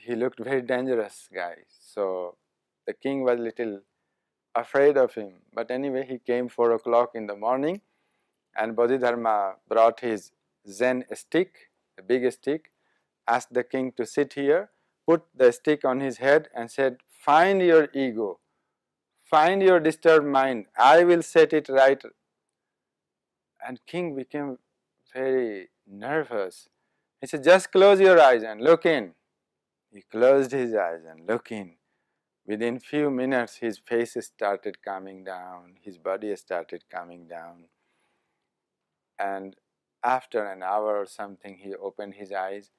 looked very dangerous guy. So the king was little afraid of him. But anyway, he came 4 o'clock in the morning and Bodhidharma brought his Zen stick, a big stick, asked the king to sit here, put the stick on his head and said, find your ego, find your disturbed mind, I will set it right. And king became very nervous. He said, just close your eyes and look in. He closed his eyes and looked in. Within few minutes, his face started calming down, his body started calming down. And after an hour or something, he opened his eyes,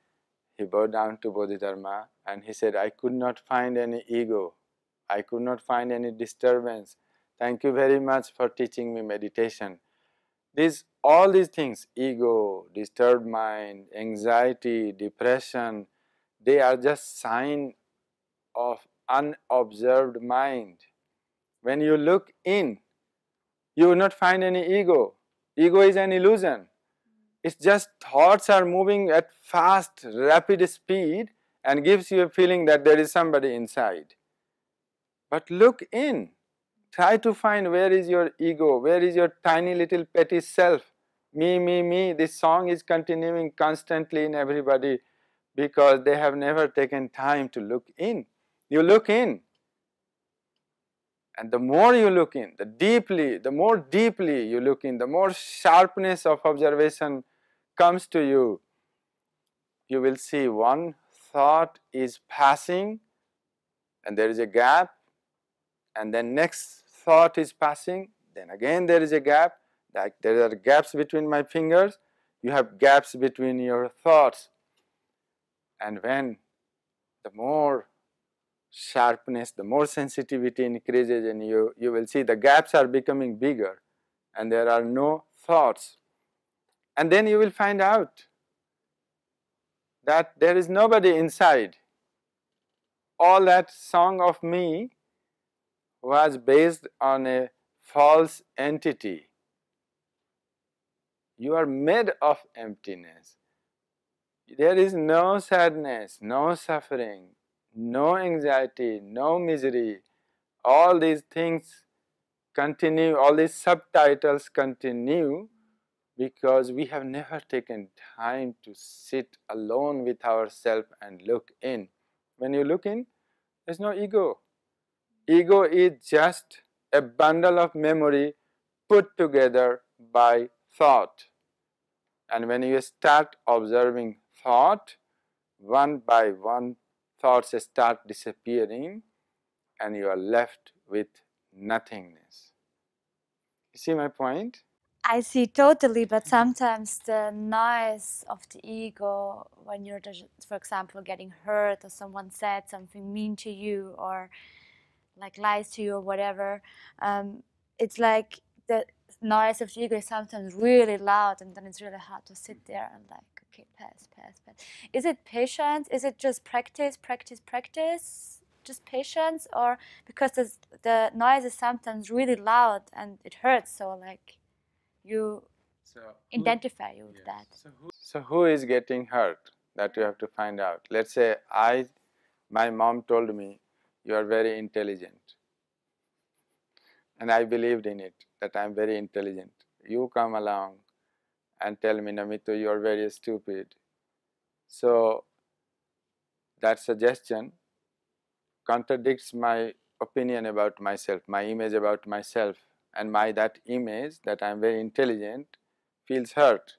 he bowed down to Bodhidharma and he said, I could not find any ego, I could not find any disturbance. Thank you very much for teaching me meditation. All these things, ego, disturbed mind, anxiety, depression, they are just sign of unobserved mind. When you look in, you will not find any ego. Ego is an illusion. It's just thoughts are moving at fast, rapid speed and gives you a feeling that there is somebody inside. But look in. Try to find where is your ego, where is your tiny little petty self. Me, me, me. This song is continuing constantly in everybody because they have never taken time to look in. You look in. And the more you look in, the more deeply you look in, the more sharpness of observation comes to you. You will see one thought is passing and there is a gap, and then next thought is passing, then again there is a gap, like there are gaps between my fingers, you have gaps between your thoughts. And when the more sharpness, the more sensitivity increases in you, you will see the gaps are becoming bigger and there are no thoughts. And then you will find out that there is nobody inside. All that song of me was based on a false entity. You are made of emptiness. There is no sadness, no suffering, no anxiety, no misery. All these things continue, all these subtitles continue because we have never taken time to sit alone with ourselves and look in. When you look in, there is no ego. Ego is just a bundle of memory put together by thought. And when you start observing thought, one by one thoughts start disappearing and you are left with nothingness. You see my point? I see totally, but sometimes the noise of the ego, when you're, for example, getting hurt or someone said something mean to you or like lies to you or whatever, it's like the noise of the ego is sometimes really loud and then it's really hard to sit there and like, okay, pass. Is it patience? Is it just practice? Just patience? Or because the noise is sometimes really loud and it hurts, so like you identify with that. So who is getting hurt? That you have to find out. Let's say my mom told me, you are very intelligent. And I believed in it, that I am very intelligent. You come along and tell me, Namito, you are very stupid. So that suggestion contradicts my opinion about myself, my image about myself, and that image that I am very intelligent feels hurt.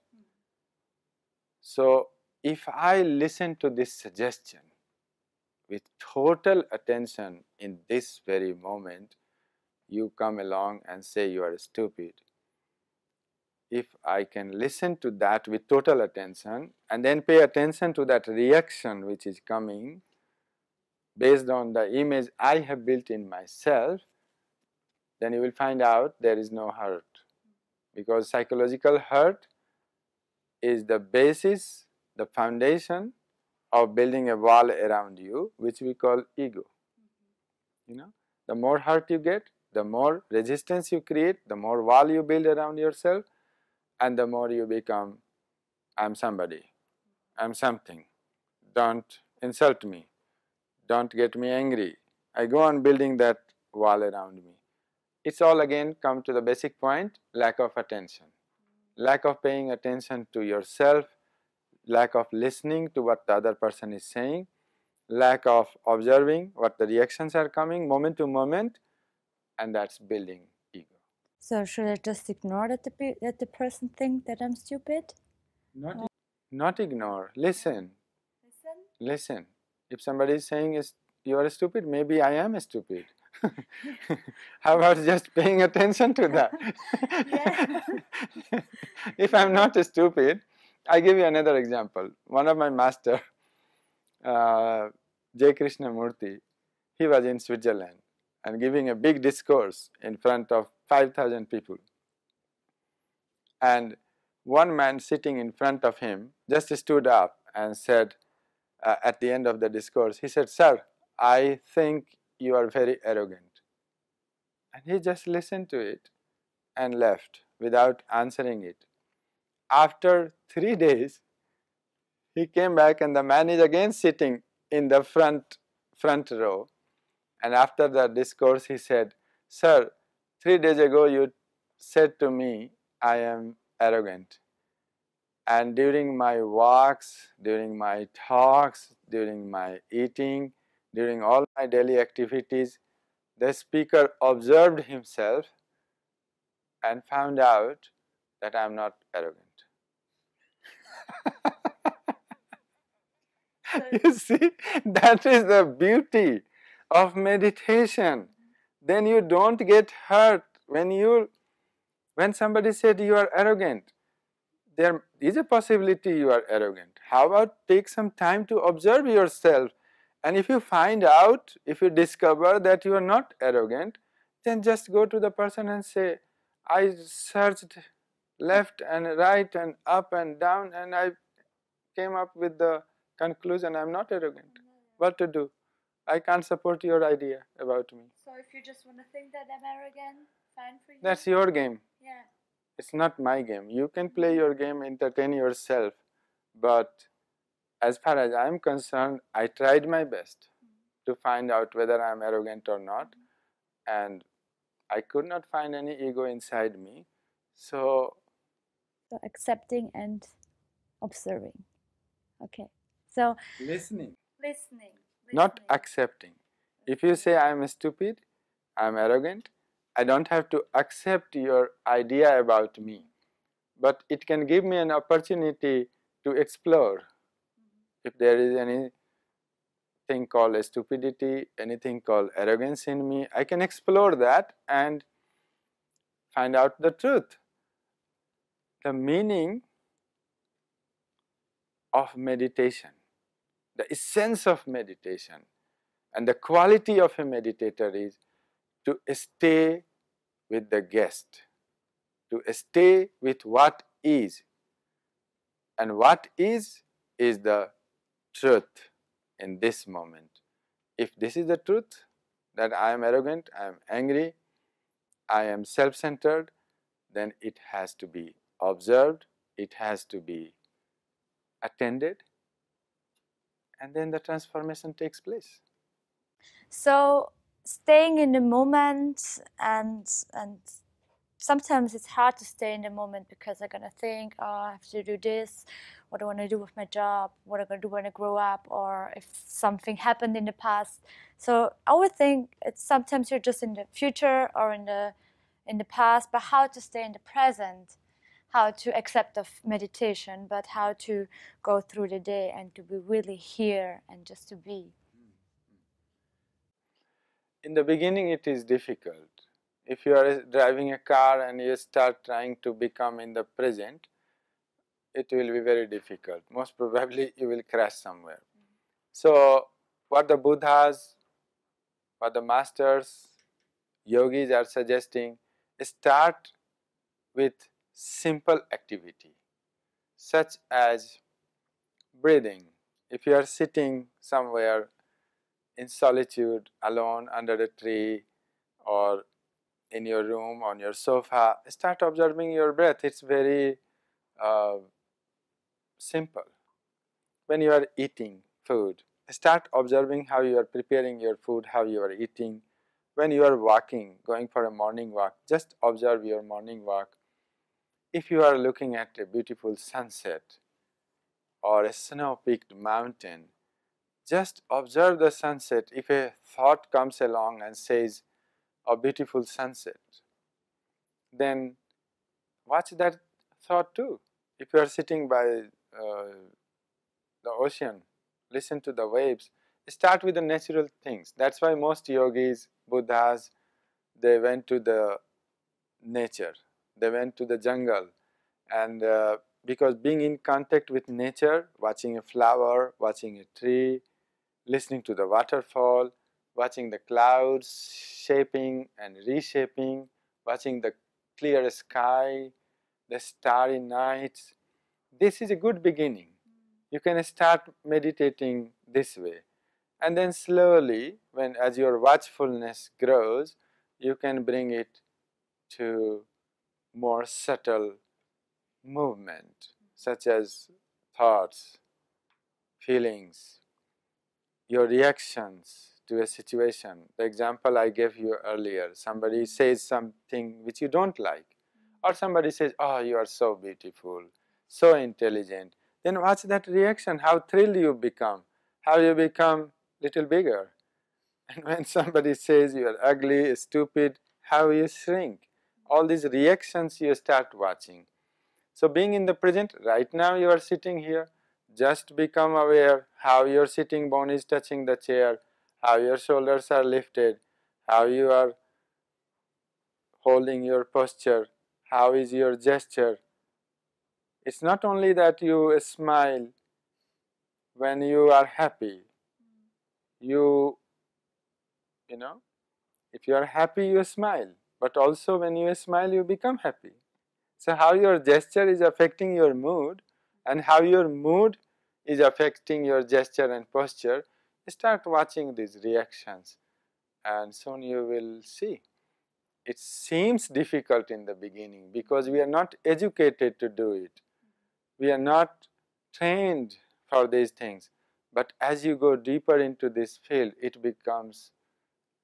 So if I listen to this suggestion with total attention in this very moment, you come along and say you are stupid. If I can listen to that with total attention and then pay attention to that reaction which is coming based on the image I have built in myself, then you will find out there is no hurt. Because psychological hurt is the basis, the foundation of building a wall around you, which we call ego. You know, the more hurt you get, the more resistance you create, the more wall you build around yourself, and the more you become, I'm somebody, I'm something, don't insult me, don't get me angry. I go on building that wall around me. It's all again come to the basic point, lack of attention. Lack of paying attention to yourself, lack of listening to what the other person is saying, lack of observing what the reactions are coming moment to moment, and that's building ego. So should I just ignore that the person think that I'm stupid? Not ignore, listen. Listen. Listen. If somebody is saying you are stupid, maybe I am stupid. How about just paying attention to that? If I'm not stupid, I give you another example. One of my master, J. Krishnamurti, he was in Switzerland and giving a big discourse in front of 5,000 people. And one man sitting in front of him just stood up and said, at the end of the discourse, he said, "Sir, I think you are very arrogant." And he just listened to it and left without answering it. After 3 days, he came back and the man is again sitting in the front row. And after the discourse, he said, "Sir, 3 days ago you said to me, I am arrogant. And during my walks, during my talks, during my eating, during all my daily activities, the speaker observed himself and found out that I am not arrogant." You see, that is the beauty of meditation. Then you don't get hurt when somebody said you are arrogant. There is a possibility you are arrogant. How about take some time to observe yourself, and if you find out, if you discover that you are not arrogant, then just go to the person and say, "I searched left and right and up and down and I came up with the conclusion I'm not arrogant. What to do? I can't support your idea about me." So if you just want to think that I'm arrogant, fine for you. That's your game. Yeah. It's not my game. You can play your game, entertain yourself, but as far as I'm concerned, I tried my best to find out whether I'm arrogant or not, and I could not find any ego inside me. So accepting and observing. Okay. So listening. Listening. Not accepting. If you say I'm stupid, I'm arrogant, I don't have to accept your idea about me, but it can give me an opportunity to explore. If there is anything called stupidity, anything called arrogance in me, I can explore that and find out the truth. The meaning of meditation, the essence of meditation, and the quality of a meditator is to stay with the guest, to stay with what is. And what is the truth in this moment. If this is the truth, that I am arrogant, I am angry, I am self-centered, then it has to be observed, it has to be attended, and then the transformation takes place. So staying in the moment, and sometimes it's hard to stay in the moment because I'm gonna think, oh, I have to do this, what do I want to do with my job, what am I gonna do when I grow up, or if something happened in the past. So I would think it's sometimes you're just in the future or in the past, but how to stay in the present, how to accept of meditation, but how to go through the day and to be really here and just to be. In the beginning it is difficult. If you are driving a car and you start trying to become in the present, it will be very difficult. Most probably you will crash somewhere. So what the Buddhas, what the masters, yogis are suggesting, start with simple activity such as breathing. If you are sitting somewhere in solitude, alone under a tree, or in your room, on your sofa, start observing your breath. It's very simple. When you are eating food, start observing how you are preparing your food, how you are eating. When you are walking, going for a morning walk, just observe your morning walk. If you are looking at a beautiful sunset or a snow-peaked mountain, just observe the sunset. If a thought comes along and says, a beautiful sunset, then watch that thought too. If you are sitting by the ocean, listen to the waves. Start with the natural things. That's why most yogis, Buddhas, they went to the nature. They went to the jungle, and because being in contact with nature, watching a flower, watching a tree, listening to the waterfall, watching the clouds shaping and reshaping, watching the clear sky, the starry nights, this is a good beginning. You can start meditating this way, and then slowly, as your watchfulness grows, you can bring it to more subtle movement, such as thoughts, feelings, your reactions to a situation. The example I gave you earlier, somebody says something which you don't like, or somebody says, oh, you are so beautiful, so intelligent. Then watch that reaction, how thrilled you become, how you become little bigger. And when somebody says you are ugly, stupid, how you shrink. All these reactions you start watching. So being in the present, right now you are sitting here, just become aware how your sitting bone is touching the chair, how your shoulders are lifted, how you are holding your posture, how is your gesture. It's not only that you smile when you are happy, you know, if you are happy you smile, but also when you smile you become happy. So how your gesture is affecting your mood, and how your mood is affecting your gesture and posture, start watching these reactions, and soon you will see. It seems difficult in the beginning because we are not educated to do it. We are not trained for these things. But as you go deeper into this field, it becomes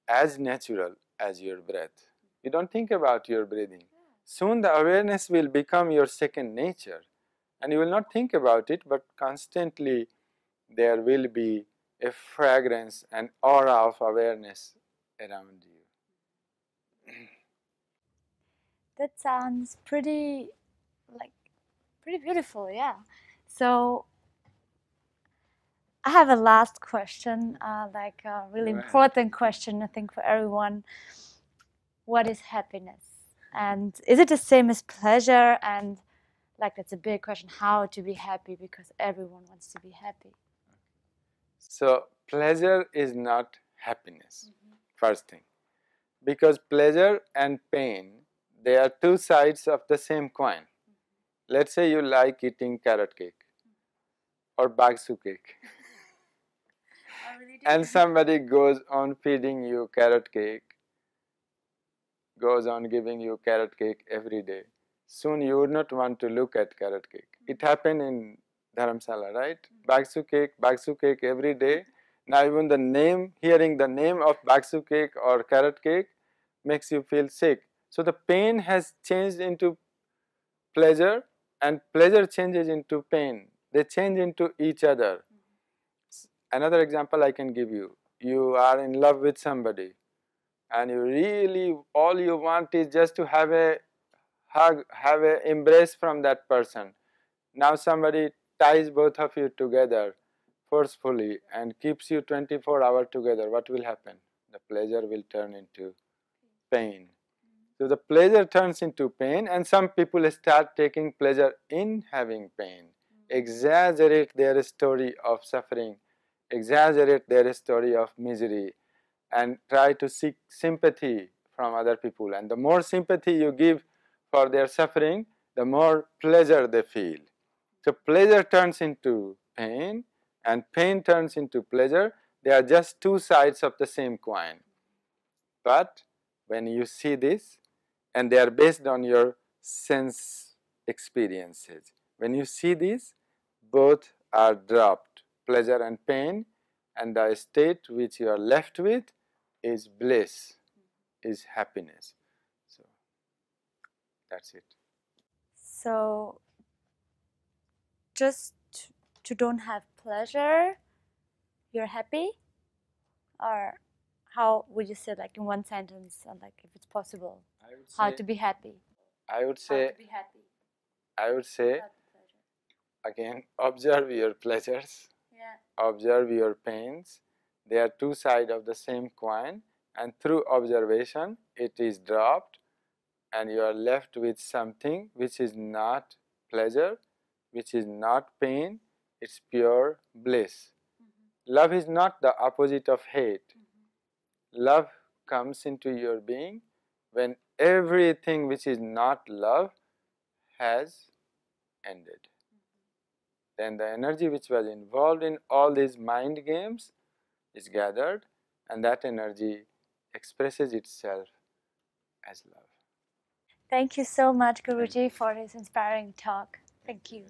as natural as your breath. You don't think about your breathing. Soon the awareness will become your second nature, and you will not think about it, but constantly there will be a fragrance and aura of awareness around you. That sounds pretty beautiful, yeah. So I have a last question, like a really important question, I think, for everyone. What is happiness? And is it the same as pleasure? And like, that's a big question, how to be happy, because everyone wants to be happy. So pleasure is not happiness, first thing. Because pleasure and pain, they are two sides of the same coin. Let's say you like eating carrot cake or baksu cake. And somebody goes on feeding you carrot cake, goes on giving you carrot cake every day. Soon you would not want to look at carrot cake. It happened in Dharamsala, right? Baksu cake every day. Now even the name, hearing the name of baksu cake or carrot cake makes you feel sick. So the pain has changed into pleasure, and pleasure changes into pain. They change into each other. Another example I can give you. You are in love with somebody, and you really, all you want is just to have a hug, have an embrace from that person. Now somebody ties both of you together forcefully and keeps you 24 hours together. What will happen? The pleasure will turn into pain. So the pleasure turns into pain, and some people start taking pleasure in having pain, exaggerate their story of suffering, exaggerate their story of misery, and try to seek sympathy from other people. And the more sympathy you give for their suffering, the more pleasure they feel. So pleasure turns into pain, and pain turns into pleasure. They are just two sides of the same coin. But when you see this, and they are based on your sense experiences, when you see this, both are dropped, pleasure and pain, and the state which you are left with is bliss, is happiness. So that's it. So just to don't have pleasure, you're happy? Or how would you say, like in one sentence, or like if it's possible, how to be happy? I would How say, to be happy I would say without the pleasure. again, observe your pleasures, Yeah. observe your pains. They are two sides of the same coin, and through observation, it is dropped, and you are left with something which is not pleasure, which is not pain, it's pure bliss. Love is not the opposite of hate. Love comes into your being when everything which is not love has ended. Then the energy which was involved in all these mind games is gathered, and that energy expresses itself as love. Thank you so much, Guruji, for his inspiring talk. Thank you.